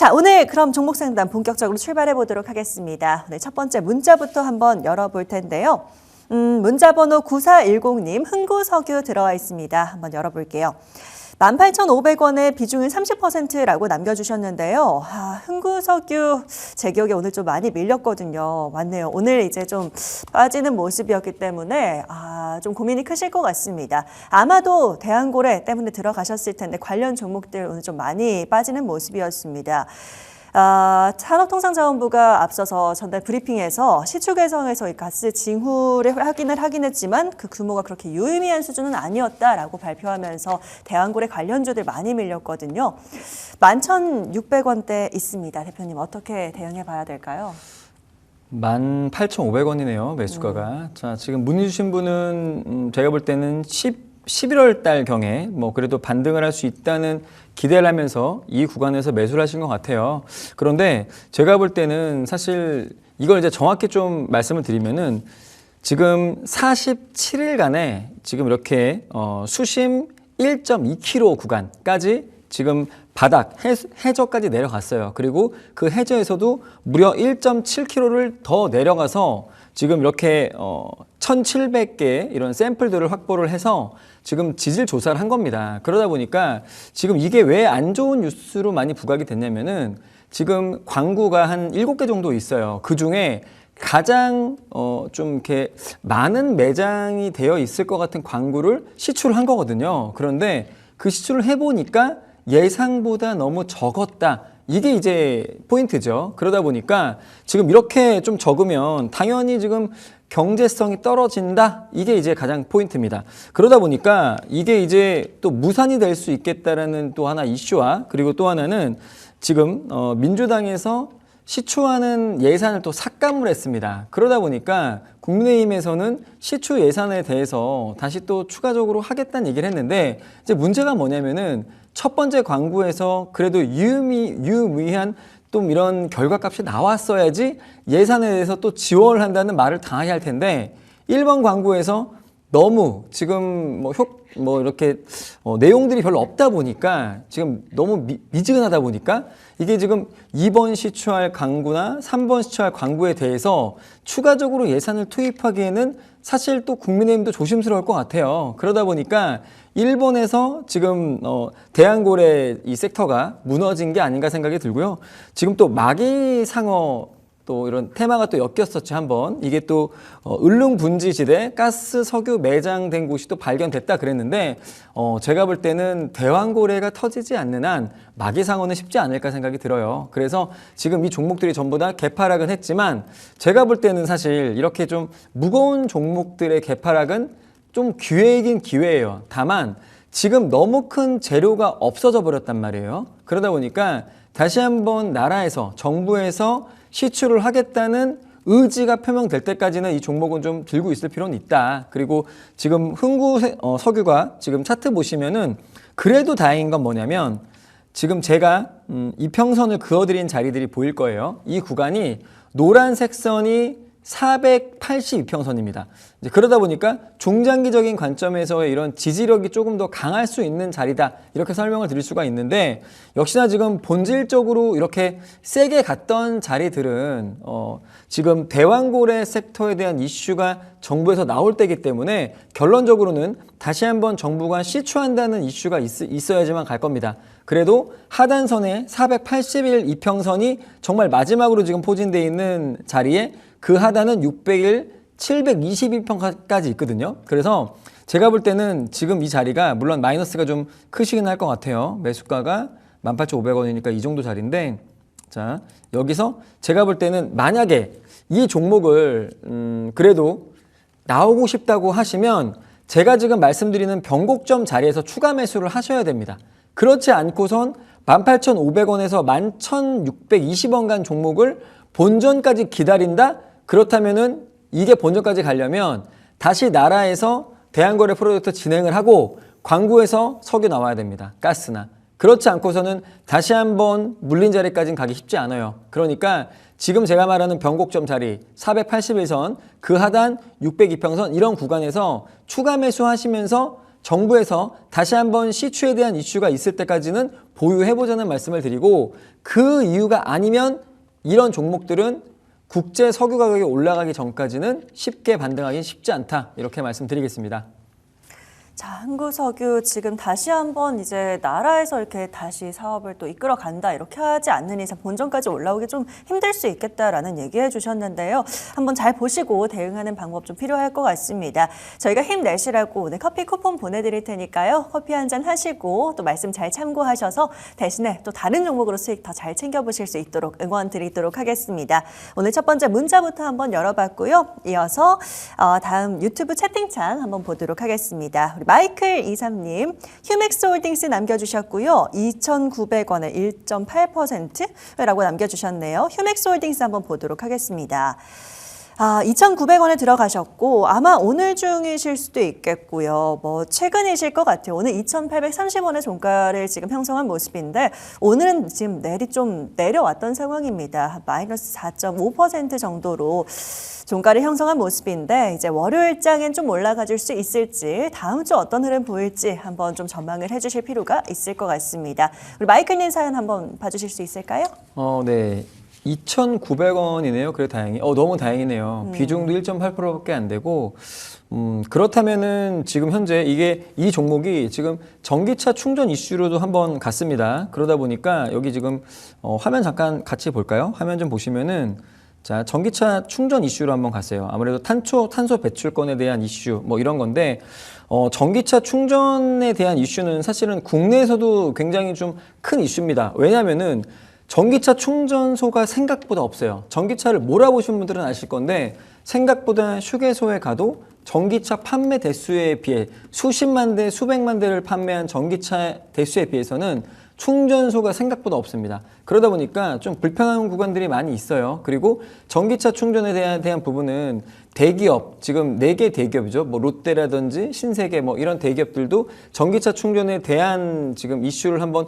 자, 오늘 그럼 종목 상담 본격적으로 출발해 보도록 하겠습니다. 네, 첫 번째 문자부터 한번 열어볼 텐데요. 문자 번호 9410님 흥구석유 들어와 있습니다. 한번 열어볼게요. 18,500원의 비중은 30%라고 남겨주셨는데요. 흥구석유 제 기억에 오늘 좀 많이 밀렸거든요. 맞네요. 오늘 이제 좀 빠지는 모습이었기 때문에 좀 고민이 크실 것 같습니다. 아마도 대한고래 때문에 들어가셨을 텐데 관련 종목들 오늘 좀 많이 빠지는 모습이었습니다. 산업통상자원부가 앞서서 전날 브리핑에서 시추 개성에서 이 가스 징후를 확인을 하긴 했지만 그 규모가 그렇게 유의미한 수준은 아니었다라고 발표하면서 대한고래 관련주들 많이 밀렸거든요. 11,600원대 있습니다. 대표님 어떻게 대응해 봐야 될까요? 18,500원이네요. 매수가가. 자, 지금 문의 주신 분은 제가 볼 때는 11월 달 경에 그래도 반등을 할 수 있다는 기대를 하면서 이 구간에서 매수를 하신 것 같아요. 그런데 제가 볼 때는 사실 이걸 이제 정확히 좀 말씀을 드리면은 지금 47일간에 지금 이렇게 수심 1.2km 구간까지 지금 바닥 해저까지 내려갔어요. 그리고 그 해저에서도 무려 1.7km를 더 내려가서 지금 이렇게 1,700개 이런 샘플들을 확보를 해서 지금 지질 조사를 한 겁니다. 그러다 보니까 지금 이게 왜 안 좋은 뉴스로 많이 부각이 됐냐면은 지금 광구가 한 7개 정도 있어요. 그 중에 가장 좀 이렇게 많은 매장이 되어 있을 것 같은 광구를 시추를 한 거거든요. 그런데 그 시추를 해보니까 예상보다 너무 적었다. 이게 이제 포인트죠. 그러다 보니까 지금 이렇게 좀 적으면 당연히 지금 경제성이 떨어진다. 이게 이제 가장 포인트입니다. 그러다 보니까 이게 이제 또 무산이 될 수 있겠다라는 또 하나 이슈와 그리고 또 하나는 지금 민주당에서 시추하는 예산을 또 삭감을 했습니다. 그러다 보니까 국민의힘에서는 시추 예산에 대해서 다시 또 추가적으로 하겠다는 얘기를 했는데 이제 문제가 뭐냐면은 첫 번째 광구에서 그래도 유의미한 또 이런 결과값이 나왔어야지 예산에 대해서 또 지원을 한다는 말을 당하게 할 텐데 1번 광구에서 너무 지금 이렇게 내용들이 별로 없다 보니까 지금 너무 미지근하다 보니까 이게 지금 2번 시추할 광구나 3번 시추할 광구에 대해서 추가적으로 예산을 투입하기에는 사실 또 국민의힘도 조심스러울 것 같아요. 그러다 보니까 1번에서 지금 대한고래 이 섹터가 무너진 게 아닌가 생각이 들고요. 지금 또 마기상어 또 이런 테마가 또 엮였었죠, 한번. 이게 또 을릉분지지대 가스 석유 매장된 곳이 또 발견됐다 그랬는데 제가 볼 때는 대왕고래가 터지지 않는 한 마기상어는 쉽지 않을까 생각이 들어요. 그래서 지금 이 종목들이 전부 다 개파락은 했지만 제가 볼 때는 사실 이렇게 좀 무거운 종목들의 개파락은 좀 기회이긴 기회예요. 다만 지금 너무 큰 재료가 없어져 버렸단 말이에요. 그러다 보니까 다시 한번 나라에서 정부에서 시추를 하겠다는 의지가 표명될 때까지는 이 종목은 좀 들고 있을 필요는 있다. 그리고 지금 흥구석유가 지금 차트 보시면은 그래도 다행인 건 뭐냐면 지금 제가 이평선을 그어드린 자리들이 보일 거예요. 이 구간이 노란색 선이 482평선입니다. 이제 그러다 보니까 중장기적인 관점에서의 이런 지지력이 조금 더 강할 수 있는 자리다. 이렇게 설명을 드릴 수가 있는데 역시나 지금 본질적으로 이렇게 세게 갔던 자리들은 지금 대왕고래 섹터에 대한 이슈가 정부에서 나올 때이기 때문에 결론적으로는 다시 한번 정부가 시추한다는 이슈가 있어야지만 갈 겁니다. 그래도 하단선에 481 이평선이 정말 마지막으로 지금 포진되어 있는 자리에 그 하단은 600일 722평까지 있거든요. 그래서 제가 볼 때는 지금 이 자리가 물론 마이너스가 좀 크시긴 할 것 같아요. 매수가가 18,500원이니까 이 정도 자리인데 자 여기서 제가 볼 때는 만약에 이 종목을 그래도 나오고 싶다고 하시면 제가 지금 말씀드리는 변곡점 자리에서 추가 매수를 하셔야 됩니다. 그렇지 않고선 18,500원에서 11,620원 간 종목을 본전까지 기다린다? 그렇다면은 이게 본전까지 가려면 다시 나라에서 대한거래 프로젝트 진행을 하고 광구에서 석유 나와야 됩니다. 가스나. 그렇지 않고서는 다시 한번 물린 자리까지는 가기 쉽지 않아요. 그러니까 지금 제가 말하는 변곡점 자리 481선, 그 하단 602평선 이런 구간에서 추가 매수하시면서 정부에서 다시 한번 시추에 대한 이슈가 있을 때까지는 보유해보자는 말씀을 드리고 그 이유가 아니면 이런 종목들은 국제 석유 가격이 올라가기 전까지는 쉽게 반등하기 쉽지 않다. 이렇게 말씀드리겠습니다. 자, 한국석유 지금 다시 한번 이제 나라에서 이렇게 다시 사업을 또 이끌어 간다 이렇게 하지 않는 이상 본전까지 올라오기 좀 힘들 수 있겠다라는 얘기해 주셨는데요. 한번 잘 보시고 대응하는 방법 좀 필요할 것 같습니다. 저희가 힘내시라고 오늘 커피 쿠폰 보내드릴 테니까요. 커피 한 잔 하시고 또 말씀 잘 참고하셔서 대신에 또 다른 종목으로 수익 더 잘 챙겨보실 수 있도록 응원 드리도록 하겠습니다. 오늘 첫 번째 문자부터 한번 열어봤고요. 이어서 다음 유튜브 채팅창 한번 보도록 하겠습니다. 마이클 23님, 휴맥스 홀딩스 남겨주셨고요. 2,900원에 1.8%라고 남겨주셨네요. 휴맥스 홀딩스 한번 보도록 하겠습니다. 2,900원에 들어가셨고 아마 오늘 중이실 수도 있겠고요. 뭐 최근이실 것 같아요. 오늘 2,830원의 종가를 지금 형성한 모습인데 오늘은 지금 좀 내려왔던 상황입니다. 마이너스 4.5% 정도로 종가를 형성한 모습인데 이제 월요일장엔 좀 올라가 줄 수 있을지 다음 주 어떤 흐름 보일지 한번 좀 전망을 해주실 필요가 있을 것 같습니다. 우리 마이클님 사연 한번 봐주실 수 있을까요? 네. 2,900원이네요. 그래 다행히. 너무 다행이네요. 비중도 1.8%밖에 안 되고 그렇다면은 지금 현재 이 종목이 지금 전기차 충전 이슈로도 한번 갔습니다. 그러다 보니까 여기 지금 화면 잠깐 같이 볼까요? 화면 좀 보시면은 자, 전기차 충전 이슈로 한번 갔어요. 아무래도 탄소 배출권에 대한 이슈 뭐 이런 건데 전기차 충전에 대한 이슈는 사실은 국내에서도 굉장히 좀 큰 이슈입니다. 왜냐면은 전기차 충전소가 생각보다 없어요. 전기차를 몰아보신 분들은 아실 건데 생각보다 휴게소에 가도 전기차 판매 대수에 비해 수십만 대, 수백만 대를 판매한 전기차 대수에 비해서는 충전소가 생각보다 없습니다. 그러다 보니까 좀 불편한 구간들이 많이 있어요. 그리고 전기차 충전에 대한 부분은 대기업, 지금 4개 대기업이죠. 뭐 롯데라든지 신세계 뭐 이런 대기업들도 전기차 충전에 대한 지금 이슈를 한번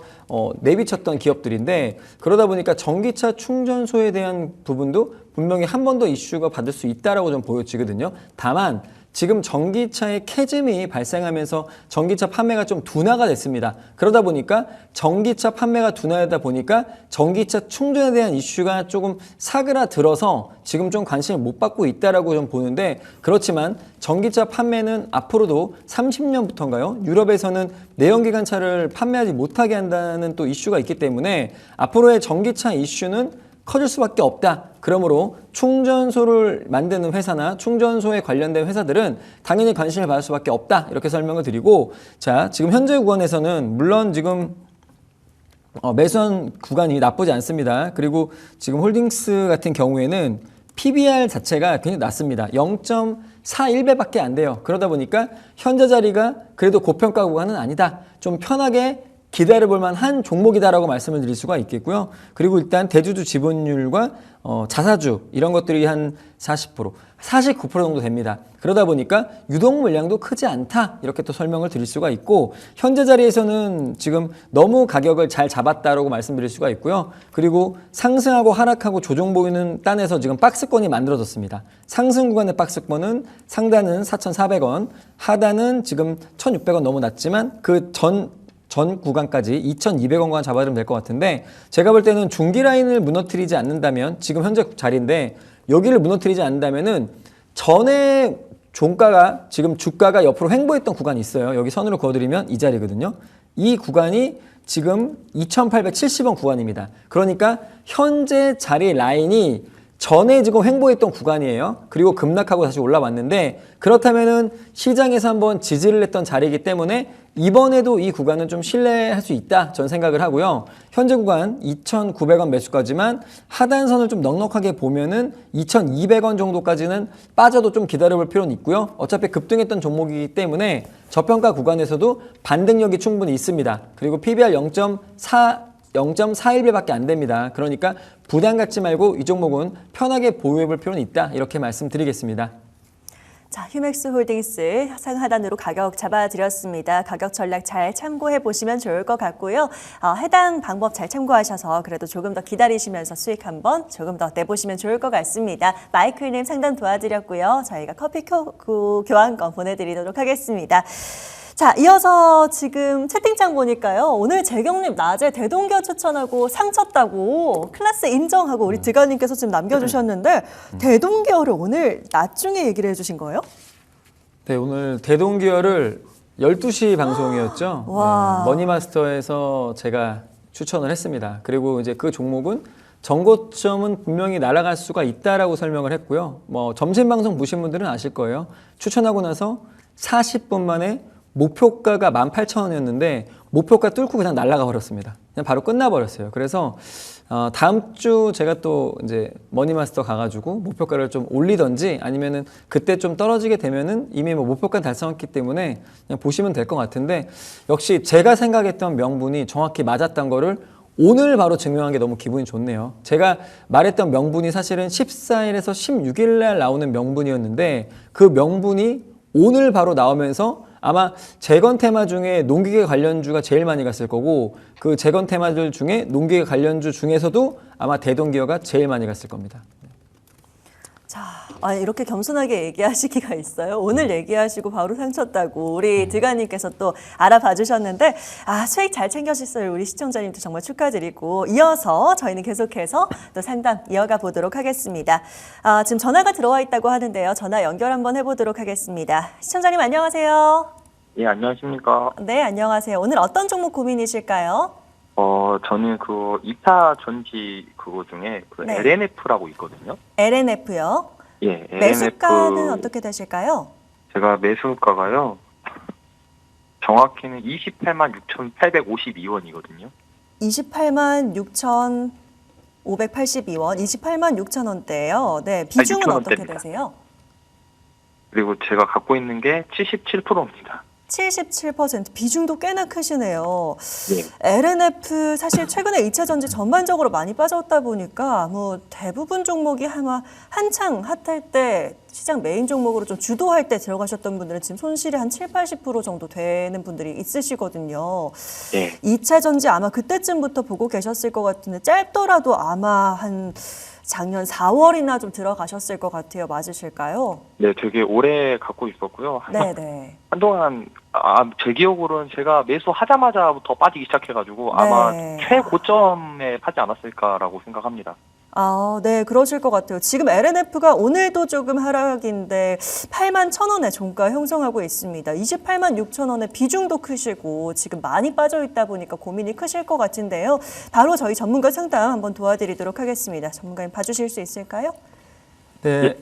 내비쳤던 기업들인데 그러다 보니까 전기차 충전소에 대한 부분도 분명히 한 번 더 이슈가 받을 수 있다라고 좀 보여지거든요. 다만 지금 전기차의 캐즘이 발생하면서 전기차 판매가 좀 둔화가 됐습니다. 그러다 보니까 전기차 판매가 둔화되다 보니까 전기차 충전에 대한 이슈가 조금 사그라들어서 지금 좀 관심을 못 받고 있다라고 좀 보는데 그렇지만 전기차 판매는 앞으로도 30년부터인가요? 유럽에서는 내연기관차를 판매하지 못하게 한다는 또 이슈가 있기 때문에 앞으로의 전기차 이슈는 커질 수밖에 없다. 그러므로 충전소를 만드는 회사나 충전소에 관련된 회사들은 당연히 관심을 받을 수밖에 없다. 이렇게 설명을 드리고 자, 지금 현재 구간에서는 물론 지금 매수한 구간이 나쁘지 않습니다. 그리고 지금 홀딩스 같은 경우에는 PBR 자체가 굉장히 낮습니다. 0.41배밖에 안 돼요. 그러다 보니까 현재 자리가 그래도 고평가 구간은 아니다. 좀 편하게 기다려볼 만한 종목이다라고 말씀을 드릴 수가 있겠고요. 그리고 일단 대주주 지분율과 자사주 이런 것들이 한 40%, 49% 정도 됩니다. 그러다 보니까 유동 물량도 크지 않다 이렇게 또 설명을 드릴 수가 있고 현재 자리에서는 지금 너무 가격을 잘 잡았다라고 말씀드릴 수가 있고요. 그리고 상승하고 하락하고 조정 보이는 단에서 지금 박스권이 만들어졌습니다. 상승 구간의 박스권은 상단은 4,400원, 하단은 지금 1,600원 너무 낮지만 그 전 구간까지 2,200원간 잡아주면 될 것 같은데 제가 볼 때는 중기 라인을 무너뜨리지 않는다면 지금 현재 자리인데 여기를 무너뜨리지 않는다면은 전에 종가가 지금 주가가 옆으로 횡보했던 구간이 있어요. 여기 선으로 그어드리면 이 자리거든요. 이 구간이 지금 2,870원 구간입니다. 그러니까 현재 자리 라인이 전에 지금 횡보했던 구간이에요. 그리고 급락하고 다시 올라왔는데 그렇다면은 시장에서 한번 지지를 했던 자리이기 때문에 이번에도 이 구간은 좀 신뢰할 수 있다 전 생각을 하고요. 현재 구간 2,900원 매수까지만 하단선을 좀 넉넉하게 보면은 2,200원 정도까지는 빠져도 좀 기다려볼 필요는 있고요. 어차피 급등했던 종목이기 때문에 저평가 구간에서도 반등력이 충분히 있습니다. 그리고 PBR 0.41배밖에 안 됩니다. 그러니까 부담 갖지 말고 이 종목은 편하게 보유해볼 필요는 있다. 이렇게 말씀드리겠습니다. 자, 휴맥스 홀딩스 상하단으로 가격 잡아드렸습니다. 가격 전략 잘 참고해 보시면 좋을 것 같고요. 해당 방법 잘 참고하셔서 그래도 조금 더 기다리시면서 수익 한번 조금 더 내보시면 좋을 것 같습니다. 마이클님 상담 도와드렸고요. 저희가 커피 교환권 보내드리도록 하겠습니다. 자, 이어서 지금 채팅창 보니까요. 오늘 재경님 낮에 대동기어 추천하고 상 쳤다고 클래스 인정하고 우리 드가님께서 지금 남겨주셨는데 대동기어를 오늘 낮 중에 얘기를 해주신 거예요? 네, 오늘 대동기어를 12시 방송이었죠. 와. 네, 머니마스터에서 제가 추천을 했습니다. 그리고 이제 그 종목은 정고점은 분명히 날아갈 수가 있다라고 설명을 했고요. 뭐 점심 방송 보신 분들은 아실 거예요. 추천하고 나서 40분 만에 목표가가 18,000원이었는데 목표가 뚫고 그냥 날아가 버렸습니다. 그냥 바로 끝나버렸어요. 그래서 다음 주 제가 또 이제 머니마스터 가가지고 목표가를 좀 올리던지 아니면은 그때 좀 떨어지게 되면은 이미 뭐 목표가 달성했기 때문에 그냥 보시면 될 것 같은데 역시 제가 생각했던 명분이 정확히 맞았던 거를 오늘 바로 증명한 게 너무 기분이 좋네요. 제가 말했던 명분이 사실은 14일에서 16일 날 나오는 명분이었는데 그 명분이 오늘 바로 나오면서 아마 재건 테마 중에 농기계 관련주가 제일 많이 갔을 거고 그 재건 테마들 중에 농기계 관련주 중에서도 아마 대동기어가 제일 많이 갔을 겁니다. 자, 이렇게 겸손하게 얘기하시기가 있어요. 오늘 얘기하시고 바로 상 쳤다고 우리 드가님께서 또 알아봐 주셨는데 수익 잘 챙겨주셨어요. 우리 시청자님도 정말 축하드리고 이어서 저희는 계속해서 또 상담 이어가 보도록 하겠습니다. 지금 전화가 들어와 있다고 하는데요. 전화 연결 한번 해보도록 하겠습니다. 시청자님 안녕하세요. 예, 안녕하십니까. 네, 안녕하세요. 오늘 어떤 종목 고민이실까요? 저는 그 2차 전지 그거 중에 그 네. LNF라고 있거든요. LNF요? 예, 매수가는 어떻게 되실까요? 제가 매수가가요. 정확히는 28만 6,852원이거든요. 28만 6,582원, 28만 6천 원대예요. 네, 비중은 6천 어떻게 원대입니다. 되세요? 그리고 제가 갖고 있는 게 77%입니다. 77% 비중도 꽤나 크시네요. 예. LNF 사실 최근에 2차 전지 전반적으로 많이 빠졌다 보니까 뭐 대부분 종목이 아마 한창 핫할 때 시장 메인 종목으로 좀 주도할 때 들어가셨던 분들은 지금 손실이 한 7, 80% 정도 되는 분들이 있으시거든요. 예. 2차 전지 아마 그때쯤부터 보고 계셨을 것 같은데 짧더라도 아마 한 작년 4월이나 좀 들어가셨을 것 같아요. 맞으실까요? 네, 되게 오래 갖고 있었고요. 네네. 한동안 제 기억으로는 제가 매수하자마자부터 빠지기 시작해가지고 아마 네. 최고점에 하지 않았을까라고 생각합니다. 네, 그러실 것 같아요. 지금 LNF가 오늘도 조금 하락인데 8만 1,000원에 종가 형성하고 있습니다. 28만 6천 원에 비중도 크시고 지금 많이 빠져 있다 보니까 고민이 크실 것 같은데요. 바로 저희 전문가 상담 한번 도와드리도록 하겠습니다. 전문가님 봐주실 수 있을까요? 네, 예.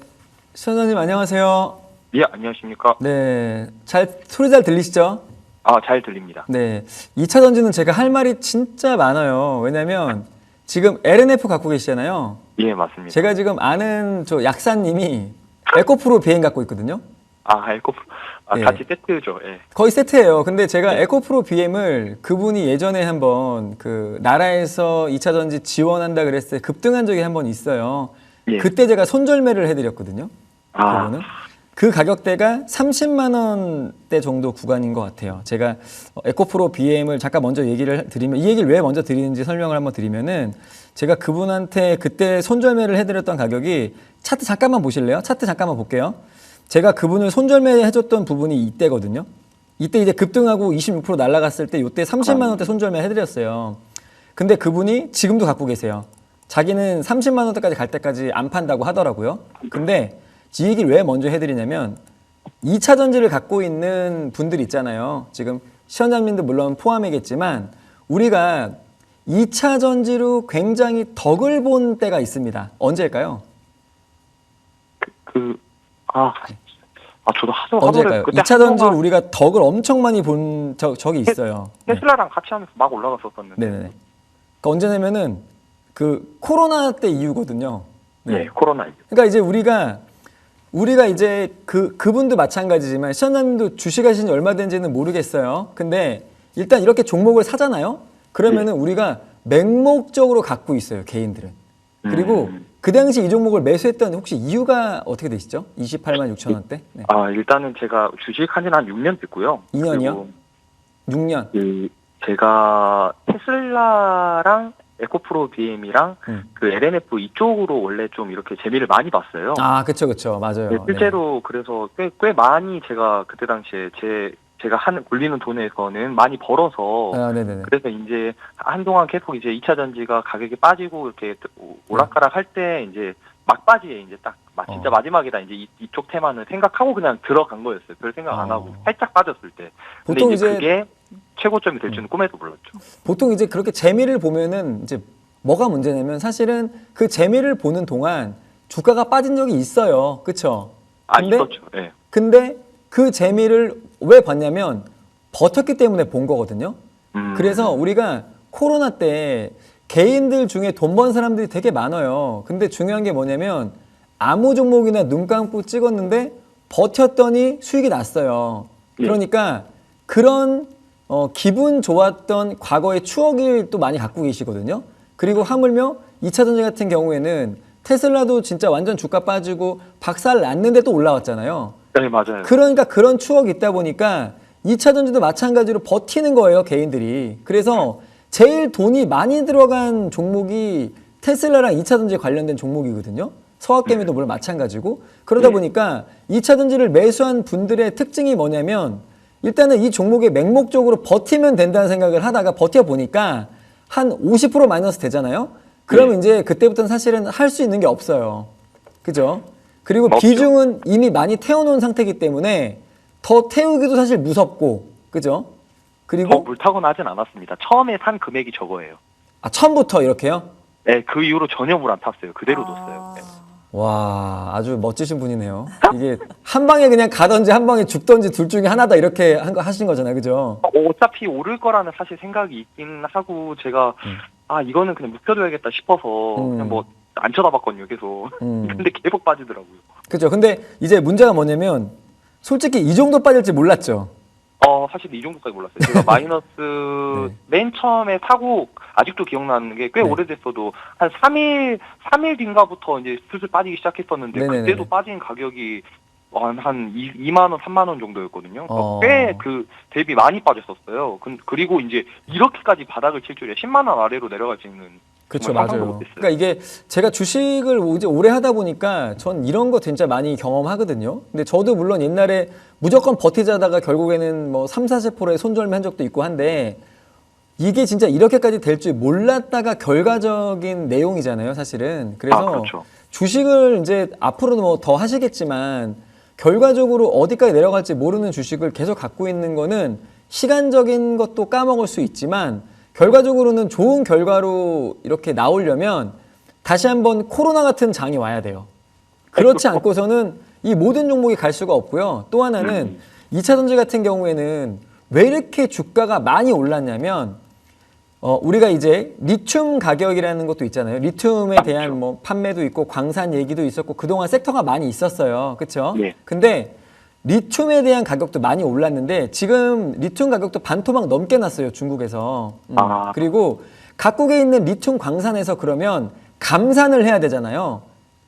시청자님 안녕하세요. 예, 안녕하십니까. 네, 소리 잘 들리시죠? 잘 들립니다. 네, 2차 전지는 제가 할 말이 진짜 많아요. 왜냐면 지금 LNF 갖고 계시잖아요. 예, 맞습니다. 제가 지금 아는 저 약사님이 에코프로 비행 갖고 있거든요. 에코프로. 예. 같이 세트죠. 예. 거의 세트예요. 근데 제가 에코프로 BM을 그분이 예전에 한번 그 나라에서 2차 전지 지원한다 그랬을 때 급등한 적이 한번 있어요. 예. 그때 제가 손절매를 해드렸거든요. 아. 그거는. 그 가격대가 30만 원대 정도 구간인 것 같아요. 제가 에코프로 BM을 잠깐 먼저 얘기를 드리면 이 얘기를 왜 먼저 드리는지 설명을 한번 드리면은 제가 그분한테 그때 손절매를 해드렸던 가격이 차트 잠깐만 보실래요? 차트 잠깐만 볼게요. 제가 그분을 손절매 해줬던 부분이 이때거든요. 이때 이제 급등하고 26% 날아갔을 때 이때 30만 원대 손절매 해드렸어요. 근데 그분이 지금도 갖고 계세요. 자기는 30만 원대까지 갈 때까지 안 판다고 하더라고요. 근데 이 얘기를 왜 먼저 해드리냐면 2차 전지를 갖고 있는 분들 있잖아요. 지금 시청자님도 물론 포함이겠지만 우리가 2차 전지로 굉장히 덕을 본 때가 있습니다. 언제일까요? 저도 언제일까요? 2차 전지를 우리가 덕을 엄청 많이 본 적이 있어요. 테슬라랑 같이 하면서 막 올라갔었었는데. 네네. 그러니까 언제냐면은 그 코로나 때 이후거든요. 네, 코로나. 그러니까 이제 우리가 이제 그분도 마찬가지지만 시청자님도 주식하신 지 얼마 된지는 모르겠어요. 근데 일단 이렇게 종목을 사잖아요. 그러면은 우리가 맹목적으로 갖고 있어요, 개인들은. 그리고 그 당시 이 종목을 매수했던 혹시 이유가 어떻게 되시죠? 28만 6천 원대? 네. 일단은 제가 주식한 지는 한 6년 됐고요. 2년이요? 6년. 제가 테슬라랑 에코프로 BM이랑 그 LNF 이쪽으로 원래 좀 이렇게 재미를 많이 봤어요. 그쵸. 맞아요. 네, 실제로 그래서 꽤 많이 제가 그때 당시에 제 제가 굴리는 돈에서는 많이 벌어서 아, 네네네. 그래서 이제 한동안 계속 이제 2차 전지가 가격이 빠지고 이렇게 오락가락 할 때 이제 막바지에 이제 딱 진짜 마지막이다 이제 이쪽 테마는 생각하고 그냥 들어간 거였어요. 별 생각 안 하고 살짝 빠졌을 때. 근데 보통 이제 이제 그게 최고점이 될 줄은 꿈에도 몰랐죠. 보통 이제 그렇게 재미를 보면은 이제 뭐가 문제냐면 사실은 그 재미를 보는 동안 주가가 빠진 적이 있어요. 그렇죠? 있었죠. 네. 근데 그 재미를 왜 봤냐면 버텼기 때문에 본 거거든요. 그래서 우리가 코로나 때 개인들 중에 돈 번 사람들이 되게 많아요. 근데 중요한 게 뭐냐면 아무 종목이나 눈 감고 찍었는데 버텼더니 수익이 났어요. 그러니까 그런 기분 좋았던 과거의 추억을 또 많이 갖고 계시거든요. 그리고 하물며 2차 전지 같은 경우에는 테슬라도 진짜 완전 주가 빠지고 박살 났는데 또 올라왔잖아요. 네, 맞아요. 그러니까 그런 추억이 있다 보니까 2차 전지도 마찬가지로 버티는 거예요, 개인들이. 그래서 제일 돈이 많이 들어간 종목이 테슬라랑 2차 전지 관련된 종목이거든요. 서학개미도 물론 마찬가지고. 그러다 보니까 2차 전지를 매수한 분들의 특징이 뭐냐면 일단은 이 종목에 맹목적으로 버티면 된다는 생각을 하다가 버텨보니까 한 50% 마이너스 되잖아요. 그러면 이제 그때부터는 사실은 할 수 있는 게 없어요. 그죠? 그리고 없죠. 비중은 이미 많이 태워놓은 상태이기 때문에 더 태우기도 사실 무섭고, 그죠? 더 그리고 물타고는 하진 않았습니다. 처음에 산 금액이 저거예요. 처음부터 이렇게요? 네, 그 이후로 전혀 물 안 탔어요. 그대로 뒀어요. 네. 와, 아주 멋지신 분이네요. 이게 한 방에 그냥 가든지 한 방에 죽든지 둘 중에 하나다 이렇게 하신 거잖아요, 그죠? 어차피 오를 거라는 사실 생각이 있긴 하고 제가 이거는 그냥 묵혀둬야겠다 싶어서 그냥 뭐 안 쳐다봤거든요, 계속. 근데 계속 빠지더라고요. 그죠? 근데 이제 문제가 뭐냐면 솔직히 이 정도 빠질지 몰랐죠. 사실 이 정도까지 몰랐어요. 제가 마이너스 맨 처음에 사고 아직도 기억나는 게 꽤 오래됐어도 한 3일 뒤인가부터 이제 슬슬 빠지기 시작했었는데 네네네네. 그때도 빠진 가격이 한 2만 원, 3만 원 정도였거든요. 꽤 그 대비 많이 빠졌었어요. 그리고 이제 이렇게까지 바닥을 칠 줄이야. 10만 원 아래로 내려가지는 그렇죠, 정말 상상도 맞아요. 못했어요. 그러니까 이게 제가 주식을 이제 오래 하다 보니까 전 이런 거 진짜 많이 경험하거든요. 근데 저도 물론 옛날에 무조건 버티자다가 결국에는 뭐 3, 40%의 손절한 적도 있고 한데 이게 진짜 이렇게까지 될 줄 몰랐다가 결과적인 내용이잖아요, 사실은. 그래서 그렇죠. 주식을 이제 앞으로도 뭐 더 하시겠지만 결과적으로 어디까지 내려갈지 모르는 주식을 계속 갖고 있는 거는 시간적인 것도 까먹을 수 있지만 결과적으로는 좋은 결과로 이렇게 나오려면 다시 한번 코로나 같은 장이 와야 돼요. 그렇지 않고서는 이 모든 종목이 갈 수가 없고요. 또 하나는 2차 전지 같은 경우에는 왜 이렇게 주가가 많이 올랐냐면 우리가 이제 리튬 가격이라는 것도 있잖아요. 리튬에 대한 뭐 판매도 있고 광산 얘기도 있었고 그동안 섹터가 많이 있었어요. 그렇죠? 네. 근데 리튬에 대한 가격도 많이 올랐는데 지금 리튬 가격도 반토막 넘게 났어요. 중국에서. 그리고 각국에 있는 리튬 광산에서 그러면 감산을 해야 되잖아요.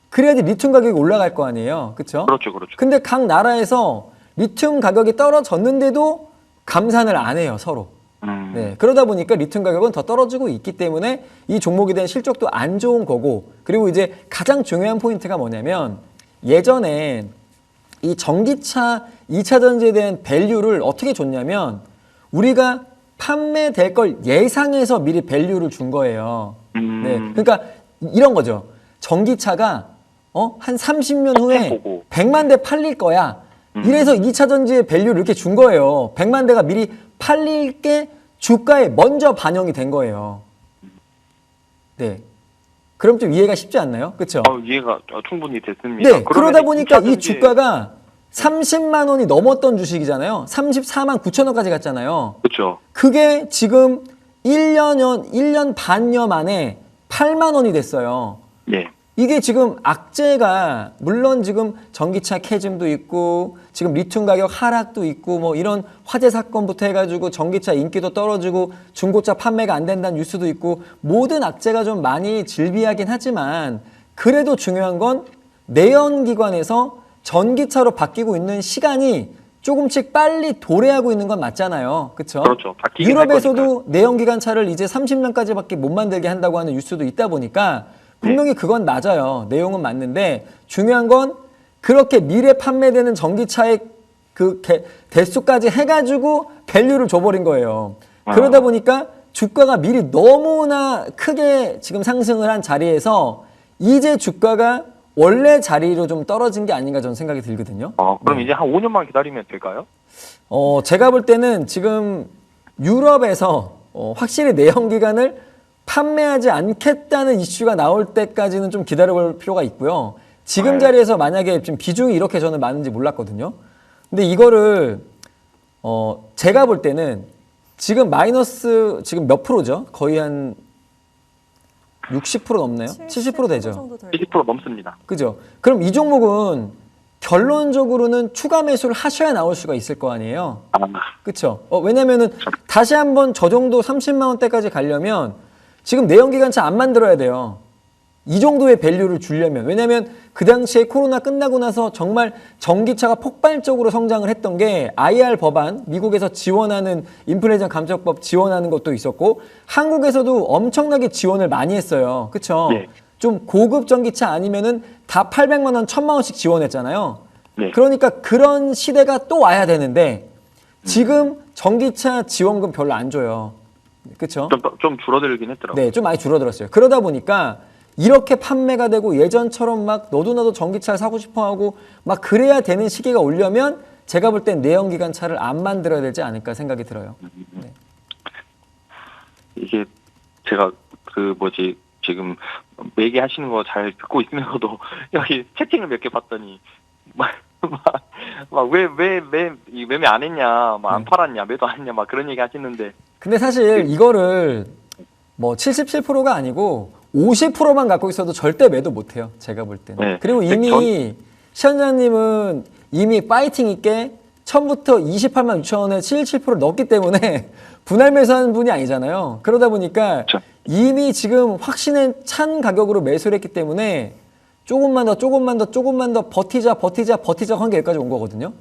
그래야지 리튬 가격이 올라갈 거 아니에요. 그렇죠? 그렇죠. 근데 각 나라에서 리튬 가격이 떨어졌는데도 감산을 안 해요. 서로. 네, 그러다 보니까 리튬 가격은 더 떨어지고 있기 때문에 이 종목에 대한 실적도 안 좋은 거고 그리고 이제 가장 중요한 포인트가 뭐냐면 예전에 이 전기차 2차 전지에 대한 밸류를 어떻게 줬냐면 우리가 판매될 걸 예상해서 미리 밸류를 준 거예요. 네, 그러니까 이런 거죠. 전기차가 한 30년 후에 100만 대 팔릴 거야. 이래서 2차 전지의 밸류를 이렇게 준 거예요. 100만 대가 미리 팔릴 게 주가에 먼저 반영이 된 거예요. 네. 그럼 좀 이해가 쉽지 않나요? 그렇죠? 이해가 충분히 됐습니다. 네. 그러다 보니까 이 주가가 30만 원이 넘었던 주식이잖아요. 34만 9천 원까지 갔잖아요. 그렇죠. 그게 지금 1년 반여 만에 8만 원이 됐어요. 네. 이게 지금 악재가 물론 지금 전기차 캐즘도 있고 지금 리튬 가격 하락도 있고 뭐 이런 화재 사건부터 해가지고 전기차 인기도 떨어지고 중고차 판매가 안 된다는 뉴스도 있고 모든 악재가 좀 많이 질비하긴 하지만 그래도 중요한 건 내연기관에서 전기차로 바뀌고 있는 시간이 조금씩 빨리 도래하고 있는 건 맞잖아요. 그렇죠? 그렇죠. 바뀌긴 유럽에서도 내연기관 차를 이제 30년까지밖에 못 만들게 한다고 하는 뉴스도 있다 보니까 분명히 그건 맞아요. 내용은 맞는데 중요한 건 그렇게 미래 판매되는 전기차의 그 대수까지 해가지고 밸류를 줘버린 거예요. 그러다 보니까 주가가 미리 너무나 크게 지금 상승을 한 자리에서 이제 주가가 원래 자리로 좀 떨어진 게 아닌가 저는 생각이 들거든요. 그럼 이제 한 5년만 기다리면 될까요? 제가 볼 때는 지금 유럽에서 확실히 내연기관을 판매하지 않겠다는 이슈가 나올 때까지는 좀 기다려볼 필요가 있고요. 지금 자리에서 만약에 지금 비중이 이렇게 저는 많은지 몰랐거든요. 근데 이거를 제가 볼 때는 지금 마이너스 지금 몇 프로죠? 거의 한 60% 넘나요? 70% 되죠? 70% 넘습니다. 그죠? 그럼 이 종목은 결론적으로는 추가 매수를 하셔야 나올 수가 있을 거 아니에요? 그쵸? 왜냐면은 다시 한번 저 정도 30만 원대까지 가려면 지금 내연기관차 안 만들어야 돼요. 이 정도의 밸류를 주려면. 왜냐면 그 당시에 코로나 끝나고 나서 정말 전기차가 폭발적으로 성장을 했던 게 IR 법안, 미국에서 지원하는 인플레이션 감축법 지원하는 것도 있었고 한국에서도 엄청나게 지원을 많이 했어요. 그쵸? 네. 좀 고급 전기차 아니면은 다 800만 원, 1000만 원씩 지원했잖아요. 네. 그러니까 그런 시대가 또 와야 되는데 지금 전기차 지원금 별로 안 줘요. 그쵸? 좀 줄어들긴 했더라고요. 네, 좀 많이 줄어들었어요. 그러다 보니까 이렇게 판매가 되고 예전처럼 막 너도 나도 전기차를 사고 싶어 하고 막 그래야 되는 시기가 오려면 제가 볼 땐 내연기관 차를 안 만들어야 되지 않을까 생각이 들어요. 네. 이게 제가 지금 얘기하시는 거 잘 듣고 있으면서도 여기 채팅을 몇 개 봤더니 왜 매매 안 했냐, 안 팔았냐, 매도 안 했냐, 막 그런 얘기 하시는데. 근데 사실 이거를 뭐 77%가 아니고 50%만 갖고 있어도 절대 매도 못 해요. 제가 볼 때는. 네. 그리고 이미 시원자님은 이미 파이팅 있게 처음부터 28만 6천 원에 77% 넣었기 때문에 분할 매수하는 분이 아니잖아요. 그러다 보니까 그렇죠. 이미 지금 확신에 찬 가격으로 매수를 했기 때문에 조금만 더 버티자 한 게 여기까지 온 거거든요.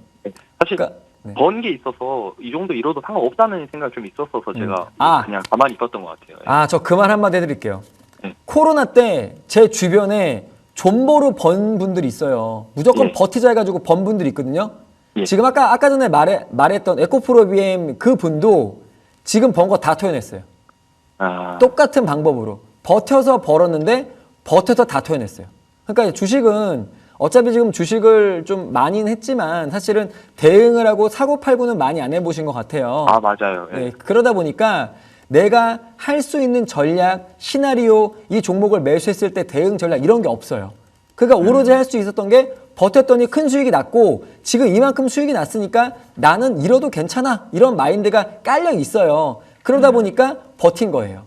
사실 그러니까, 네. 번 게 있어서 이 정도 잃어도 상관없다는 생각이 좀 있었어서 제가 그냥 가만히 있었던 것 같아요. 저 그 말 한마디 해드릴게요. 네. 코로나 때 제 주변에 존버로 번 분들이 있어요. 무조건 예. 버티자 해가지고 번 분들이 있거든요. 예. 지금 아까 전에 말했던 에코프로 BM 그 분도 지금 번 거 다 토해냈어요. 똑같은 방법으로 버텨서 벌었는데 버텨서 다 토해냈어요. 그러니까 주식은 어차피 지금 주식을 좀 많이는 했지만 사실은 대응을 하고 사고 팔고는 많이 안 해보신 것 같아요. 맞아요. 예. 네, 그러다 보니까 내가 할 수 있는 전략, 시나리오, 이 종목을 매수했을 때 대응 전략 이런 게 없어요. 그러니까 오로지 할 수 있었던 게 버텼더니 큰 수익이 났고 지금 이만큼 수익이 났으니까 나는 잃어도 괜찮아 이런 마인드가 깔려 있어요. 그러다 보니까 버틴 거예요.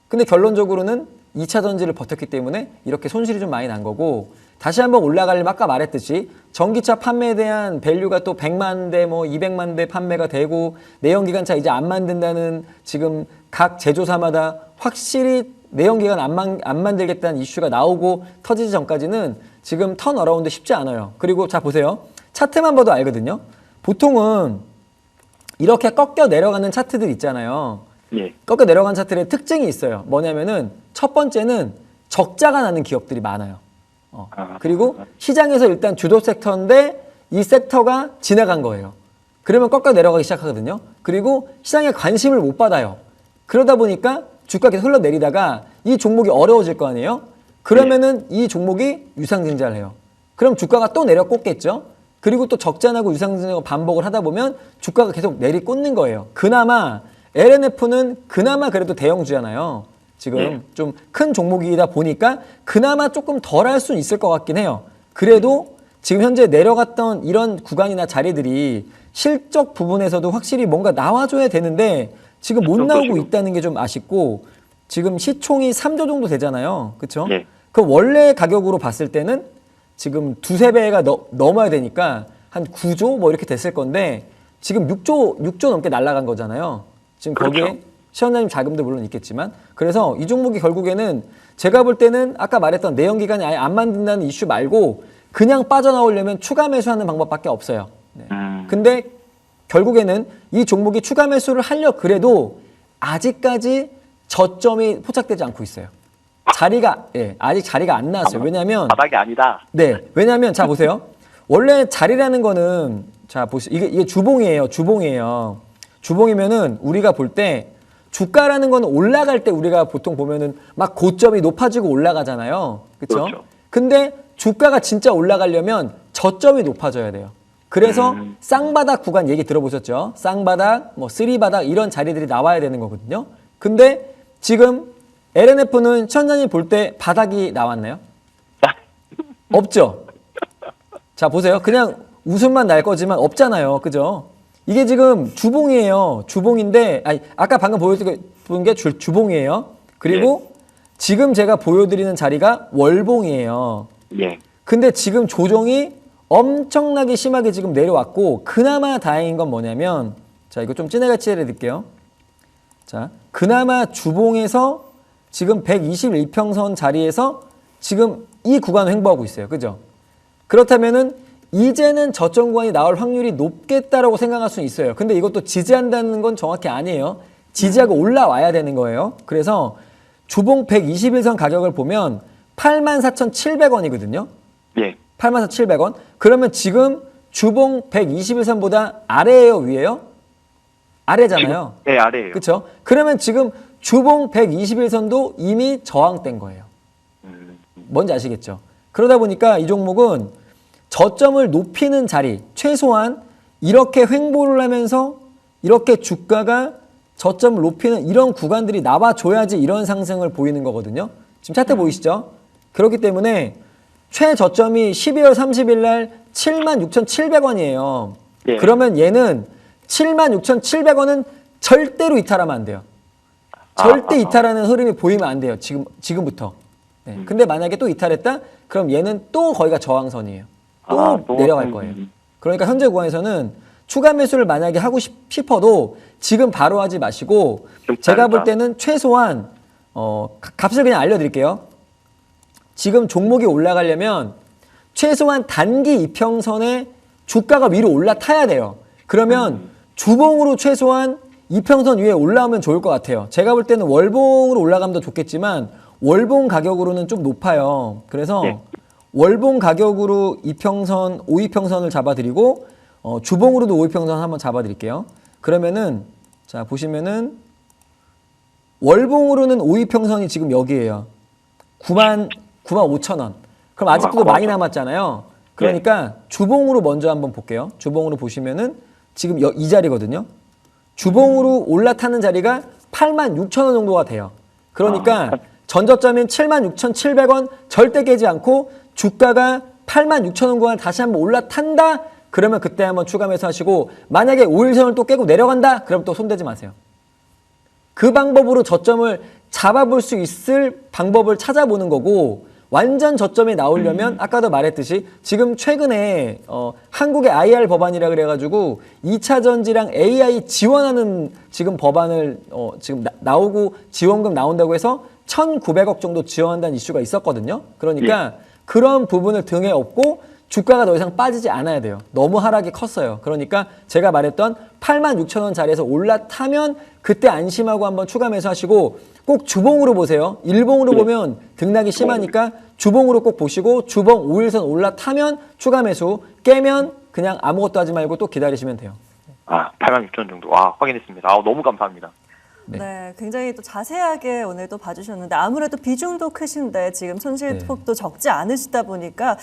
근데 결론적으로는 2차 전지를 버텼기 때문에 이렇게 손실이 좀 많이 난 거고 다시 한번 올라가려면 아까 말했듯이 전기차 판매에 대한 밸류가 또 100만 대, 200만 대 판매가 되고 내연기관차 이제 안 만든다는 지금 각 제조사마다 확실히 내연기관 안 만들겠다는 이슈가 나오고 터지기 전까지는 지금 턴어라운드 쉽지 않아요. 그리고 자 보세요. 차트만 봐도 알거든요. 보통은 이렇게 꺾여 내려가는 차트들 있잖아요. 예. 꺾여 내려간 차트의 특징이 있어요. 뭐냐면은 첫 번째는 적자가 나는 기업들이 많아요. 그리고 시장에서 일단 주도 섹터인데 이 섹터가 지나간 거예요. 그러면 꺾여 내려가기 시작하거든요. 그리고 시장에 관심을 못 받아요. 그러다 보니까 주가가 계속 흘러내리다가 이 종목이 어려워질 거 아니에요? 그러면은 이 종목이 유상증자를 해요. 그럼 주가가 또 내려 꽂겠죠? 그리고 또 적자나고 유상증자 반복을 하다 보면 주가가 계속 내리꽂는 거예요. 그나마 LNF는 그나마 그래도 대형주잖아요. 지금 좀 큰 종목이다 보니까 그나마 조금 덜 할 수는 있을 것 같긴 해요. 그래도 지금 현재 내려갔던 이런 구간이나 자리들이 실적 부분에서도 확실히 뭔가 나와줘야 되는데 지금 못 나오고 있다는 게 좀 아쉽고 지금 시총이 3조 정도 되잖아요. 그렇죠? 네. 그럼 원래 가격으로 봤을 때는 지금 두세 배가 넘어야 되니까 한 9조 뭐 이렇게 됐을 건데 지금 6조 넘게 날아간 거잖아요. 지금 거기에 그렇죠. 시원자님 자금도 물론 있겠지만 그래서 이 종목이 결국에는 제가 볼 때는 아까 말했던 내연기관이 아예 안 만든다는 이슈 말고 그냥 빠져나오려면 추가 매수하는 방법밖에 없어요. 네. 근데 결국에는 이 종목이 추가 매수를 하려 그래도 아직까지 저점이 포착되지 않고 있어요. 아직 자리가 안 나왔어요. 왜냐하면 바닥이 아니다. 네, 왜냐하면 자 보세요. 원래 자리라는 거는 자, 보시 이게 주봉이에요. 주봉이에요. 주봉이면은 우리가 볼 때 주가라는 건 올라갈 때 우리가 보통 보면은 막 고점이 높아지고 올라가잖아요. 그렇죠? 그렇죠. 근데 주가가 진짜 올라가려면 저점이 높아져야 돼요. 그래서 쌍바닥 구간 얘기 들어보셨죠? 쌍바닥, 뭐 쓰리바닥 이런 자리들이 나와야 되는 거거든요. 근데 지금 LNF는 시청자님 볼 때 바닥이 나왔나요? 없죠? 자, 보세요. 그냥 웃음만 날 거지만 없잖아요. 그죠? 이게 지금 주봉이에요. 주봉인데, 아니, 아까 방금 보여드린 게 주봉이에요. 그리고 지금 제가 보여드리는 자리가 월봉이에요. 예. 근데 지금 조정이 엄청나게 심하게 지금 내려왔고, 그나마 다행인 건 뭐냐면, 자, 이거 좀 진해같이 해드릴게요. 자, 그나마 주봉에서 지금 121평선 자리에서 지금 이 구간을 횡보하고 있어요. 그죠? 그렇다면은 이제는 저점 구간이 나올 확률이 높겠다라고 생각할 수는 있어요. 근데 이것도 지지한다는 건 정확히 아니에요. 지지하고 올라와야 되는 거예요. 그래서 주봉 121선 가격을 보면 84,700원이거든요. 예. 84,700원. 그러면 지금 주봉 121선보다 아래예요, 위에요? 아래잖아요. 네, 아래예요. 그렇죠? 그러면 지금 주봉 121선도 이미 저항된 거예요. 뭔지 아시겠죠? 그러다 보니까 이 종목은 저점을 높이는 자리, 최소한 이렇게 횡보를 하면서 이렇게 주가가 저점을 높이는 이런 구간들이 나와줘야지 이런 상승을 보이는 거거든요. 지금 차트 보이시죠? 그렇기 때문에 최저점이 12월 30일 날 76,700원이에요. 예. 그러면 얘는 76,700원은 절대로 이탈하면 안 돼요. 절대 이탈하는 흐름이 보이면 안 돼요. 지금부터. 네. 근데 만약에 또 이탈했다? 그럼 얘는 또 거기가 저항선이에요. 또 내려갈 거예요. 그러니까 현재 구간에서는 추가 매수를 만약에 하고 싶어도 지금 바로 하지 마시고 제가 볼 때는 최소한 값을 그냥 알려드릴게요. 지금 종목이 올라가려면 최소한 단기 이평선에 주가가 위로 올라타야 돼요. 그러면 주봉으로 최소한 이평선 위에 올라오면 좋을 것 같아요. 제가 볼 때는 월봉으로 올라가면 더 좋겠지만 월봉 가격으로는 좀 높아요. 그래서 월봉 가격으로 이평선, 5이평선을 잡아드리고 주봉으로도 5이평선 한번 잡아드릴게요. 그러면은 자 보시면은 월봉으로는 5이평선이 지금 여기에요. 95,000원. 그럼 아직도 많이 남았잖아요. 그러니까 주봉으로 먼저 한번 볼게요. 주봉으로 보시면은 지금 이 자리거든요. 주봉으로 올라타는 자리가 86,000원 정도가 돼요. 그러니까 전저점인 76,700원 절대 깨지 않고 주가가 86,000원 구간 다시 한번 올라탄다? 그러면 그때 한번 추가 매수하시고 만약에 5일선을 또 깨고 내려간다? 그럼 또 손대지 마세요. 그 방법으로 저점을 잡아볼 수 있을 방법을 찾아보는 거고 완전 저점이 나오려면 아까도 말했듯이 지금 최근에 한국의 IR 법안이라 그래가지고 2차 전지랑 AI 지원하는 지금 법안을 지금 나오고 지원금 나온다고 해서 1,900억 정도 지원한다는 이슈가 있었거든요. 그러니까 그런 부분을 등에 업고 주가가 더 이상 빠지지 않아야 돼요. 너무 하락이 컸어요. 그러니까 제가 말했던 86,000원 자리에서 올라타면 그때 안심하고 한번 추가 매수하시고 꼭 주봉으로 보세요. 일봉으로 보면 등락이 심하니까 주봉으로 꼭 보시고 주봉 5일선 올라타면 추가 매수, 깨면 그냥 아무것도 하지 말고 또 기다리시면 돼요. 86,000원 정도. 확인했습니다. 너무 감사합니다. 네, 굉장히 또 자세하게 오늘 또 봐주셨는데 아무래도 비중도 크신데 지금 손실폭도 적지 않으시다 보니까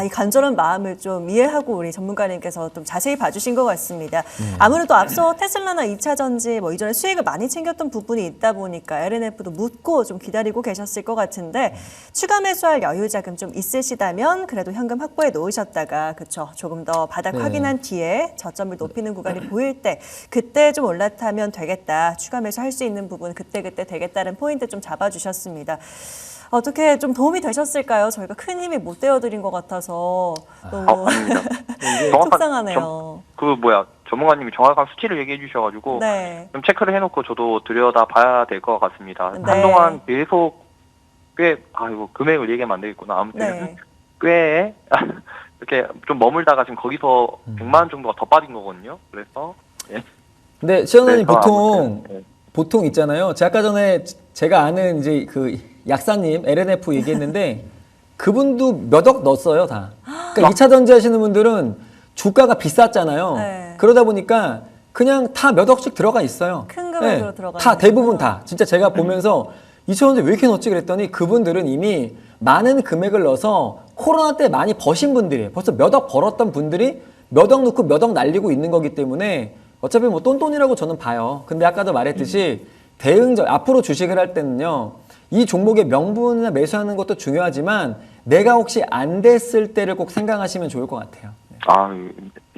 이 간절한 마음을 좀 이해하고 우리 전문가님께서 좀 자세히 봐주신 것 같습니다. 아무래도 앞서 테슬라나 2차 전지 뭐 이전에 수익을 많이 챙겼던 부분이 있다 보니까 LNF도 묻고 좀 기다리고 계셨을 것 같은데 추가 매수할 여유 자금 좀 있으시다면 그래도 현금 확보해 놓으셨다가 그쵸 조금 더 바닥 확인한 뒤에 저점을 높이는 구간이 보일 때 그때 좀 올라타면 되겠다. 추가 매수할 수 있는 부분 그때그때 되겠다는 포인트 좀 잡아주셨습니다. 어떻게 좀 도움이 되셨을까요? 저희가 큰 힘이 못 되어드린 것 같아서 너무 속상하네요. 전문가님이 정확한 수치를 얘기해 주셔가지고 좀 체크를 해놓고 저도 들여다 봐야 될 것 같습니다. 한동안 계속 꽤 금액을 얘기하면 안 되겠구나. 아무튼 꽤 이렇게 좀 머물다가 지금 거기서 100만 원 정도가 더 빠진 거거든요. 그래서 근데 시청자님 보통 있잖아요. 제가 아까 전에 제가 아는 이제 그 약사님 LNF 얘기했는데 그분도 몇 억 넣었어요 다. 그러니까 2차 전지 하시는 분들은 주가가 비쌌잖아요. 네. 그러다 보니까 그냥 다 몇 억씩 들어가 있어요. 큰 금액으로 들어가는 다 대부분 거구나. 다. 진짜 제가 보면서 2,000원대 왜 이렇게 넣었지 그랬더니 그분들은 이미 많은 금액을 넣어서 코로나 때 많이 버신 분들이에요. 벌써 몇 억 벌었던 분들이 몇 억 넣고 몇 억 날리고 있는 거기 때문에 어차피 뭐 똔똔이라고 저는 봐요. 근데 아까도 말했듯이 대응적 앞으로 주식을 할 때는요. 이 종목의 명분이나 매수하는 것도 중요하지만 내가 혹시 안 됐을 때를 꼭 생각하시면 좋을 것 같아요.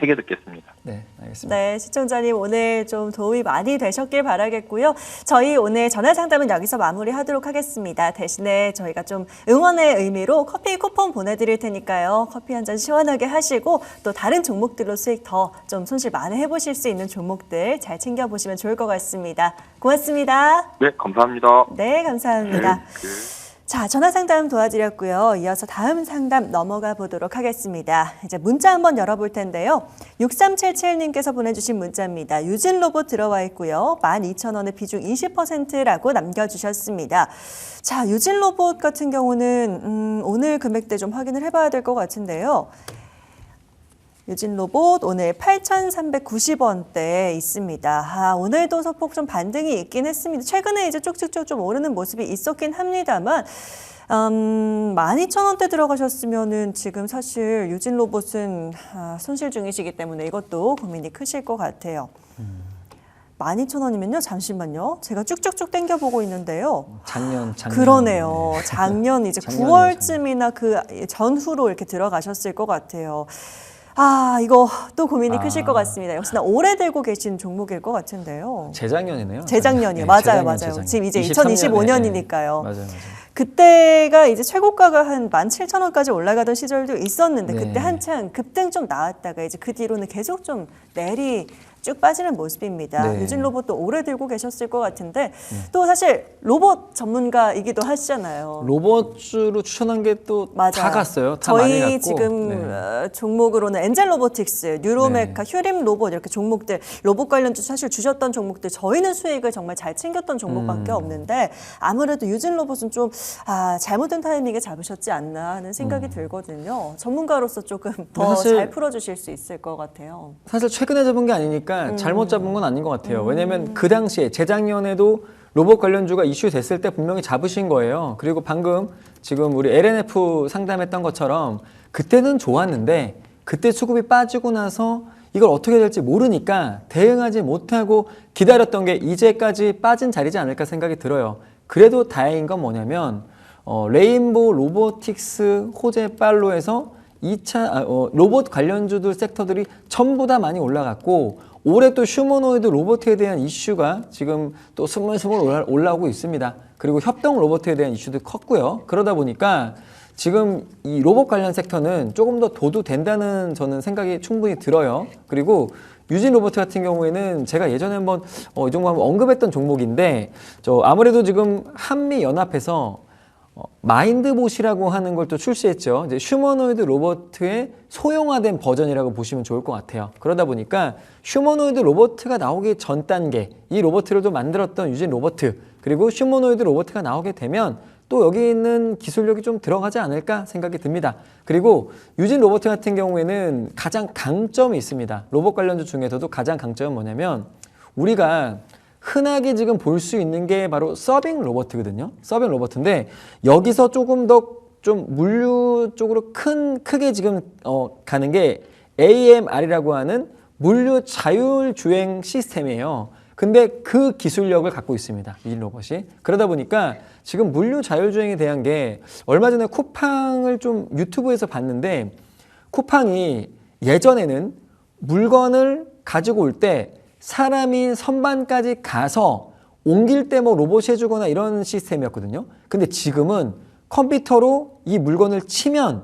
되게 듣겠습니다. 네, 알겠습니다. 네, 시청자님 오늘 좀 도움이 많이 되셨길 바라겠고요. 저희 오늘 전화 상담은 여기서 마무리하도록 하겠습니다. 대신에 저희가 좀 응원의 의미로 커피 쿠폰 보내드릴 테니까요. 커피 한 잔 시원하게 하시고 또 다른 종목들로 수익 더 좀 손실 많이 해보실 수 있는 종목들 잘 챙겨보시면 좋을 것 같습니다. 고맙습니다. 네, 감사합니다. 네, 감사합니다. 자, 전화 상담 도와드렸고요. 이어서 다음 상담 넘어가 보도록 하겠습니다. 이제 문자 한번 열어볼 텐데요. 6377님께서 보내주신 문자입니다. 유진 로봇 들어와 있고요. 12,000원의 비중 20%라고 남겨주셨습니다. 자, 유진 로봇 같은 경우는 오늘 금액대 좀 확인을 해봐야 될 것 같은데요. 유진 로봇 오늘 8,390원대에 있습니다. 오늘도 소폭 좀 반등이 있긴 했습니다. 최근에 이제 쭉쭉쭉 좀 오르는 모습이 있었긴 합니다만 12,000원대 들어가셨으면은 지금 사실 유진 로봇은 손실 중이시기 때문에 이것도 고민이 크실 것 같아요. 12,000원이면요. 잠시만요. 제가 쭉쭉쭉 당겨보고 있는데요. 작년. 그러네요. 네. 작년 이제 작년이에요, 9월쯤이나 그 전후로 이렇게 들어가셨을 것 같아요. 이거 또 고민이 크실 것 같습니다. 역시나 오래 들고 계신 종목일 것 같은데요. 재작년이네요. 재작년이요. 네, 맞아요. 재작년. 지금 이제 23년, 2025년이니까요. 맞아요. 그때가 이제 최고가가 한 17,000원까지 올라가던 시절도 있었는데 네. 그때 한창 급등 좀 나왔다가 이제 그 뒤로는 계속 좀 내리 쭉 빠지는 모습입니다. 네. 유진 로봇도 오래 들고 계셨을 것 같은데 또 사실 로봇 전문가이기도 하시잖아요. 로봇으로 추천한 게 또 다 맞아요. 갔어요. 다 많이 갔고. 저희 지금 네. 종목으로는 엔젤 로보틱스, 뉴로메카, 휴림 로봇 이렇게 종목들 로봇 관련주 사실 주셨던 종목들 저희는 수익을 정말 잘 챙겼던 종목밖에 없는데 아무래도 유진 로봇은 좀 잘못된 타이밍에 잡으셨지 않나 하는 생각이 들거든요. 전문가로서 조금 더 사실 잘 풀어주실 수 있을 것 같아요. 사실 최근에 잡은 게 아니니까 잘못 잡은 건 아닌 것 같아요. 왜냐하면 그 당시에 재작년에도 로봇 관련주가 이슈 됐을 때 분명히 잡으신 거예요. 그리고 방금 지금 우리 LNF 상담했던 것처럼 그때는 좋았는데 그때 수급이 빠지고 나서 이걸 어떻게 될지 모르니까 대응하지 못하고 기다렸던 게 이제까지 빠진 자리지 않을까 생각이 들어요. 그래도 다행인 건 뭐냐면 레인보우 로보틱스 호재빨로에서 2차 로봇 관련주들 섹터들이 전부 다 많이 올라갔고 올해 또 휴머노이드 로봇에 대한 이슈가 지금 또 스물스물 올라오고 있습니다. 그리고 협동 로봇에 대한 이슈도 컸고요. 그러다 보니까 지금 이 로봇 관련 섹터는 조금 더 도두된다는 저는 생각이 충분히 들어요. 그리고 유진 로봇 같은 경우에는 제가 예전에 한번 이 종목 한번 언급했던 종목인데 아무래도 지금 한미 연합에서 마인드봇이라고 하는 걸 또 출시했죠. 이제 휴머노이드 로봇의 소형화된 버전이라고 보시면 좋을 것 같아요. 그러다 보니까 휴머노이드 로봇가 나오기 전 단계, 이 로봇을 또 만들었던 유진 로봇, 그리고 휴머노이드 로봇가 나오게 되면 또 여기 있는 기술력이 좀 들어가지 않을까 생각이 듭니다. 그리고 유진 로봇 같은 경우에는 가장 강점이 있습니다. 로봇 관련주 중에서도 가장 강점은 뭐냐면 우리가 흔하게 지금 볼 수 있는 게 바로 서빙 로봇이거든요. 서빙 로봇인데 여기서 조금 더 좀 물류 쪽으로 크게 지금 가는 게 AMR이라고 하는 물류 자율주행 시스템이에요. 근데 그 기술력을 갖고 있습니다. 이 로봇이. 그러다 보니까 지금 물류 자율주행에 대한 게 얼마 전에 쿠팡을 좀 유튜브에서 봤는데 쿠팡이 예전에는 물건을 가지고 올 때 사람이 선반까지 가서 옮길 때 뭐 로봇이 해주거나 이런 시스템이었거든요. 근데 지금은 컴퓨터로 이 물건을 치면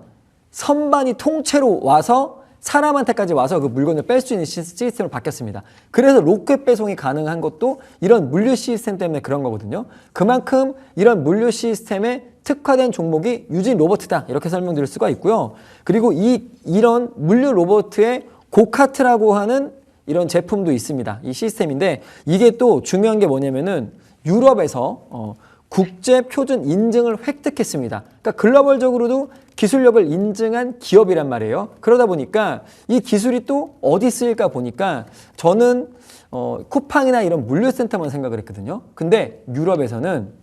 선반이 통째로 와서 사람한테까지 와서 그 물건을 뺄 수 있는 시스템으로 바뀌었습니다. 그래서 로켓 배송이 가능한 것도 이런 물류 시스템 때문에 그런 거거든요. 그만큼 이런 물류 시스템에 특화된 종목이 유진 로봇이다 이렇게 설명드릴 수가 있고요. 그리고 이런 물류 로봇의 고카트라고 하는 이런 제품도 있습니다. 이 시스템인데 이게 또 중요한 게 뭐냐면은 유럽에서 국제 표준 인증을 획득했습니다. 그러니까 글로벌적으로도 기술력을 인증한 기업이란 말이에요. 그러다 보니까 이 기술이 또 어디 쓰일까 보니까 저는 쿠팡이나 이런 물류센터만 생각을 했거든요. 근데 유럽에서는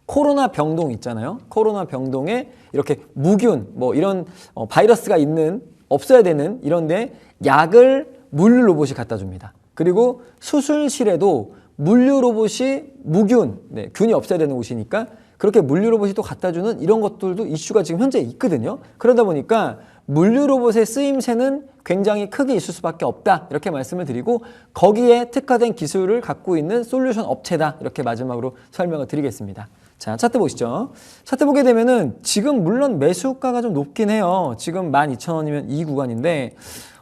코로나 병동 있잖아요. 코로나 병동에 이렇게 무균 뭐 이런 바이러스가 있는 없어야 되는 이런데 약을 물류 로봇이 갖다 줍니다. 그리고 수술실에도 물류 로봇이 무균, 균이 없어야 되는 곳이니까 그렇게 물류 로봇이 또 갖다 주는 이런 것들도 이슈가 지금 현재 있거든요. 그러다 보니까 물류 로봇의 쓰임새는 굉장히 크게 있을 수밖에 없다. 이렇게 말씀을 드리고 거기에 특화된 기술을 갖고 있는 솔루션 업체다. 이렇게 마지막으로 설명을 드리겠습니다. 자, 차트 보시죠. 차트 보게 되면은 지금 물론 매수가가 좀 높긴 해요. 지금 12,000원이면 이 구간인데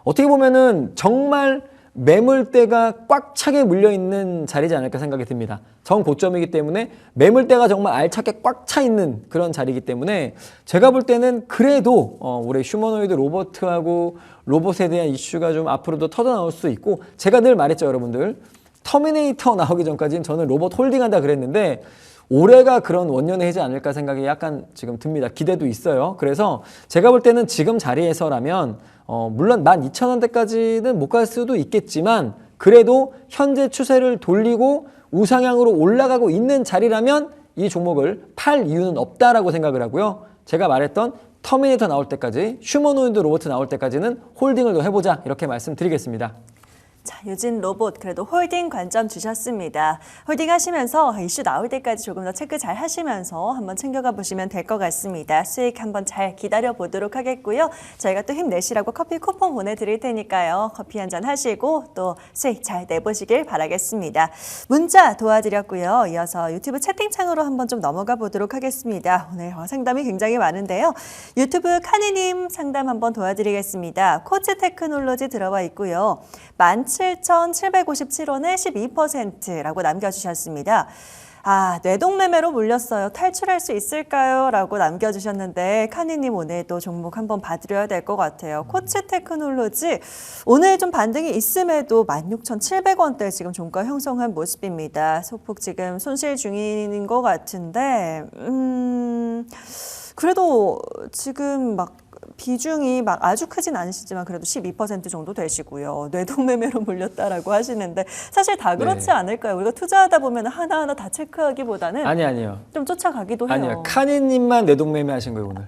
어떻게 보면은 정말 매물대가 꽉 차게 물려있는 자리지 않을까 생각이 듭니다. 정고점이기 때문에 매물대가 정말 알차게 꽉 차 있는 그런 자리이기 때문에 제가 볼 때는 그래도 올해 휴머노이드 로봇하고 로봇에 대한 이슈가 좀 앞으로도 터져나올 수 있고 제가 늘 말했죠, 여러분들. 터미네이터 나오기 전까지는 저는 로봇 홀딩한다 그랬는데 올해가 그런 원년의 해지 않을까 생각이 약간 지금 듭니다. 기대도 있어요. 그래서 제가 볼 때는 지금 자리에서라면 물론 12,000원대까지는 못 갈 수도 있겠지만 그래도 현재 추세를 돌리고 우상향으로 올라가고 있는 자리라면 이 종목을 팔 이유는 없다라고 생각을 하고요. 제가 말했던 터미네이터 나올 때까지 휴머노이드 로봇 나올 때까지는 홀딩을 더 해보자 이렇게 말씀드리겠습니다. 자, 유진 로봇 그래도 홀딩 관점 주셨습니다. 홀딩 하시면서 이슈 나올 때까지 조금 더 체크 잘 하시면서 한번 챙겨가 보시면 될 것 같습니다. 수익 한번 잘 기다려 보도록 하겠고요. 저희가 또 힘내시라고 커피 쿠폰 보내드릴 테니까요. 커피 한잔 하시고 또 수익 잘 내보시길 바라겠습니다. 문자 도와드렸고요. 이어서 유튜브 채팅창으로 한번 좀 넘어가 보도록 하겠습니다. 오늘 상담이 굉장히 많은데요. 유튜브 카니님 상담 한번 도와드리겠습니다. 코츠 테크놀로지 들어와 있고요. 17,757원에 12%라고 남겨주셨습니다. 아, 뇌동매매로 물렸어요. 탈출할 수 있을까요? 라고 남겨주셨는데 카니님 오늘도 종목 한번 봐드려야 될 것 같아요. 코츠 테크놀로지 오늘 좀 반등이 있음에도 16,700원대 지금 종가 형성한 모습입니다. 소폭 지금 손실 중인 것 같은데 그래도 지금 막 비중이 막 아주 크진 않으시지만 그래도 12% 정도 되시고요. 뇌동매매로 물렸다라고 하시는데 사실 다 그렇지 네. 않을까요? 우리가 투자하다 보면 하나하나 다 체크하기보다는 아니요. 좀 쫓아가기도 해요. 아니요. 카니님만 내동매매 하신 거예요, 오늘.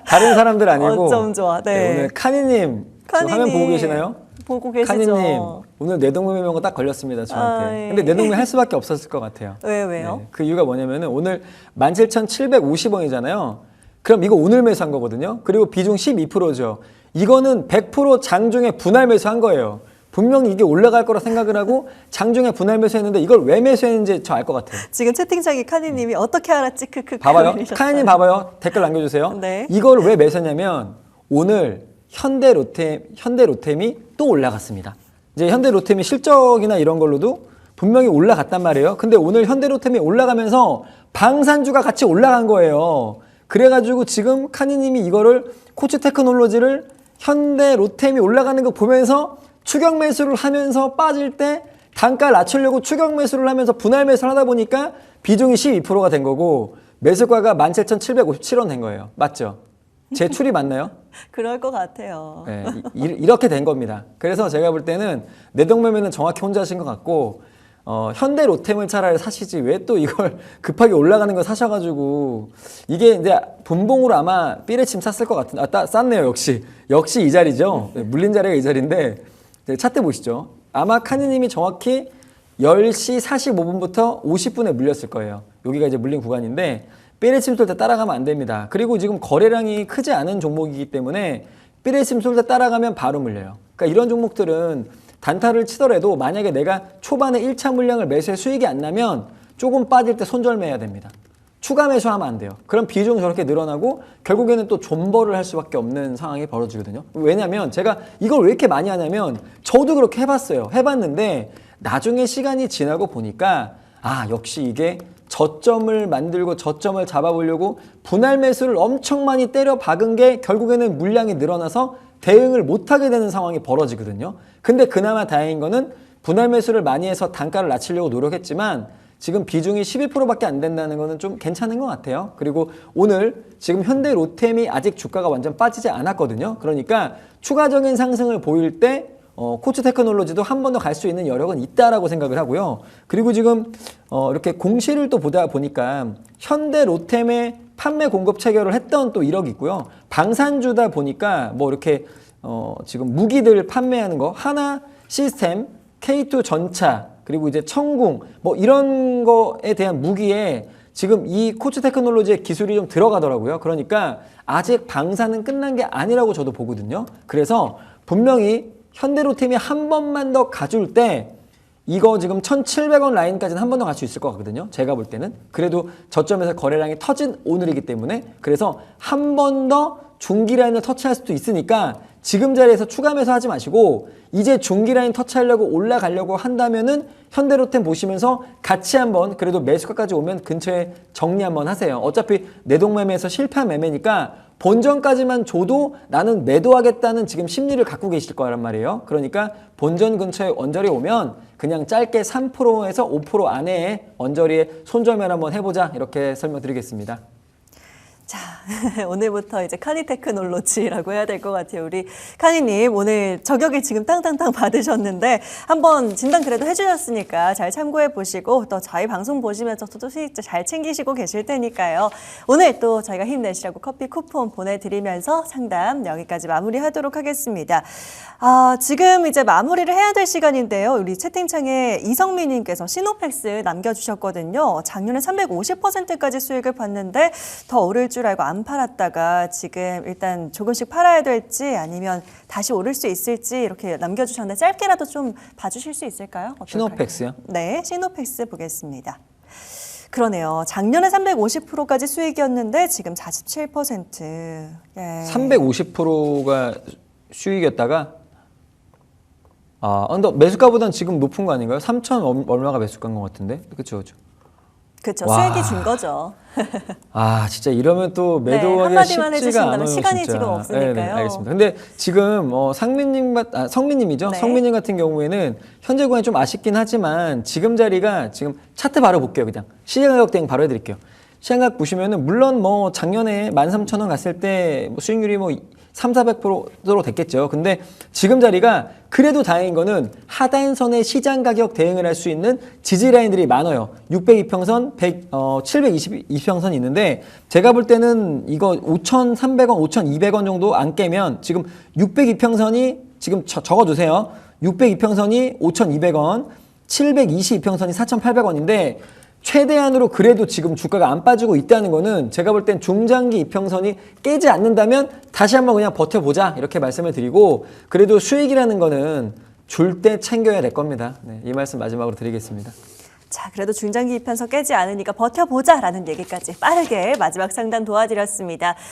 다른 사람들 아니고. 어쩜 좋아. 네. 오늘 카니님, 지금 화면 보고 계시나요? 보고 계시죠. 카니님, 오늘 내동매매 명거 딱 걸렸습니다, 저한테. 아, 예. 근데 내동매매 할 수밖에 없었을 것 같아요. 왜요? 네, 그 이유가 뭐냐면은 오늘 17,750원이잖아요. 그럼 이거 오늘 매수한 거거든요. 그리고 비중 12%죠. 이거는 100% 장중에 분할 매수한 거예요. 분명히 이게 올라갈 거라 생각을 하고 장중에 분할 매수했는데 이걸 왜 매수했는지 저 알 것 같아요. 지금 채팅창에 카니님이 어떻게 알았지? 크크크. 봐봐요. 카니님 봐봐요. 댓글 남겨주세요. 네. 이걸 왜 매수했냐면 오늘 현대로템이 또 올라갔습니다. 이제 현대로템이 실적이나 이런 걸로도 분명히 올라갔단 말이에요. 근데 오늘 현대로템이 올라가면서 방산주가 같이 올라간 거예요. 그래가지고 지금 카니님이 이거를 코츠 테크놀로지를 현대로템이 올라가는 거 보면서 추격 매수를 하면서 빠질 때 단가 낮추려고 추격 매수를 하면서 분할 매수를 하다 보니까 비중이 12%가 된 거고 매수가가 17,757원 된 거예요. 맞죠? 제 추리 맞나요? 그럴 것 같아요. 네, 이렇게 된 겁니다. 그래서 제가 볼 때는 내동매매는 정확히 혼자 하신 것 같고 현대로템을 차라리 사시지 왜 또 이걸 급하게 올라가는 걸 사셔가지고 이게 이제 분봉으로 아마 삐레침 샀을 것 같은데 쌌네요. 역시 이 자리죠. 네, 물린 자리가 이 자리인데 차트 보시죠. 아마 카니님이 정확히 10시 45분부터 50분에 물렸을 거예요. 여기가 이제 물린 구간인데 삐레침 쏠 때 따라가면 안 됩니다. 그리고 지금 거래량이 크지 않은 종목이기 때문에 삐레침 쏠 때 따라가면 바로 물려요. 그러니까 이런 종목들은 단타를 치더라도 만약에 내가 초반에 1차 물량을 매수해 수익이 안 나면 조금 빠질 때 손절매해야 됩니다. 추가 매수하면 안 돼요. 그럼 비중이 저렇게 늘어나고 결국에는 또 존버를 할 수밖에 없는 상황이 벌어지거든요. 왜냐면 제가 이걸 왜 이렇게 많이 하냐면 저도 그렇게 해봤어요. 해봤는데 나중에 시간이 지나고 보니까 역시 이게 저점을 만들고 저점을 잡아보려고 분할 매수를 엄청 많이 때려 박은 게 결국에는 물량이 늘어나서 대응을 못하게 되는 상황이 벌어지거든요. 근데 그나마 다행인 거는 분할 매수를 많이 해서 단가를 낮추려고 노력했지만 지금 비중이 12%밖에 안 된다는 거는 좀 괜찮은 것 같아요. 그리고 오늘 지금 현대 로템이 아직 주가가 완전 빠지지 않았거든요. 그러니까 추가적인 상승을 보일 때 코츠 테크놀로지도 한 번 더 갈 수 있는 여력은 있다라고 생각을 하고요. 그리고 지금 이렇게 공시를 또 보다 보니까 현대 로템의 판매 공급 체결을 했던 또 이력이 있고요. 방산주다 보니까 뭐 이렇게 지금 무기들 판매하는 거 하나 시스템, K2 전차, 그리고 이제 청궁 뭐 이런 거에 대한 무기에 지금 이 코츠 테크놀로지의 기술이 좀 들어가더라고요. 그러니까 아직 방사는 끝난 게 아니라고 저도 보거든요. 그래서 분명히 현대로템이 한 번만 더 가줄 때 이거 지금 1,700원 라인까지는 한 번 더 갈 수 있을 것 같거든요. 제가 볼 때는. 그래도 저점에서 거래량이 터진 오늘이기 때문에 그래서 한 번 더 중기 라인을 터치할 수도 있으니까 지금 자리에서 추가 매수하지 마시고 이제 중기 라인 터치하려고 올라가려고 한다면은 현대로템 보시면서 같이 한번 그래도 매수가까지 오면 근처에 정리 한번 하세요. 어차피 내동매매에서 실패한 매매니까 본전까지만 줘도 나는 매도하겠다는 지금 심리를 갖고 계실 거란 말이에요. 그러니까 본전 근처에 언저리 오면 그냥 짧게 3%에서 5% 안에 언저리에 손절매를 한번 해보자 이렇게 설명드리겠습니다. 자, 오늘부터 이제 카니 테크놀로지라고 해야 될 것 같아요. 우리 카니님 오늘 저격을 지금 땅땅땅 받으셨는데 한번 진단 그래도 해주셨으니까 잘 참고해 보시고 또 저희 방송 보시면서 또 수익 잘 챙기시고 계실 테니까요. 오늘 또 저희가 힘내시라고 커피 쿠폰 보내드리면서 상담 여기까지 마무리하도록 하겠습니다. 지금 이제 마무리를 해야 될 시간인데요. 우리 채팅창에 이성민님께서 시노펙스 남겨주셨거든요. 작년에 350%까지 수익을 봤는데 더 오를 줄 알고 안 팔았다가 지금 일단 조금씩 팔아야 될지 아니면 다시 오를 수 있을지 이렇게 남겨주셨는데 짧게라도 좀 봐주실 수 있을까요? 어떨까요? 시노펙스요? 네, 시노펙스 보겠습니다. 그러네요. 작년에 350%까지 수익이었는데 지금 47%. 예. 350%가 수익이었다가 근데 매수가보다는 지금 높은 거 아닌가요? 3천 얼마가 매수가인 것 같은데? 그렇죠. 그렇죠. 와. 수익이 진 거죠. 진짜 이러면 또 네, 매도하기가 한마디만 쉽지가 해주신다면 않아요. 시간이 진짜. 지금 없으니까요. 네, 알겠습니다. 근데 지금 성민님이죠? 네. 성민님 같은 경우에는 현재 구간이 좀 아쉽긴 하지만 지금 자리가 지금 차트 바로 볼게요. 그냥 시장 가격 대응 바로 해드릴게요. 시장 가격 보시면은 물론 뭐 작년에 13,000원 갔을 때 뭐 수익률이 뭐 3,400%로 됐겠죠. 근데 지금 자리가 그래도 다행인 거는 하단선의 시장 가격 대응을 할 수 있는 지지 라인들이 많아요. 602평선, 722평선이 있는데 제가 볼 때는 이거 5,300원, 5,200원 정도 안 깨면 지금 602평선이 지금 적어두세요. 602평선이 5,200원, 722평선이 4,800원인데 최대한으로 그래도 지금 주가가 안 빠지고 있다는 거는 제가 볼 땐 중장기 이평선이 깨지 않는다면 다시 한번 그냥 버텨보자 이렇게 말씀을 드리고 그래도 수익이라는 거는 줄 때 챙겨야 될 겁니다. 네, 이 말씀 마지막으로 드리겠습니다. 자, 그래도 중장기 이편서 깨지 않으니까 버텨보자라는 얘기까지 빠르게 마지막 상담 도와드렸습니다.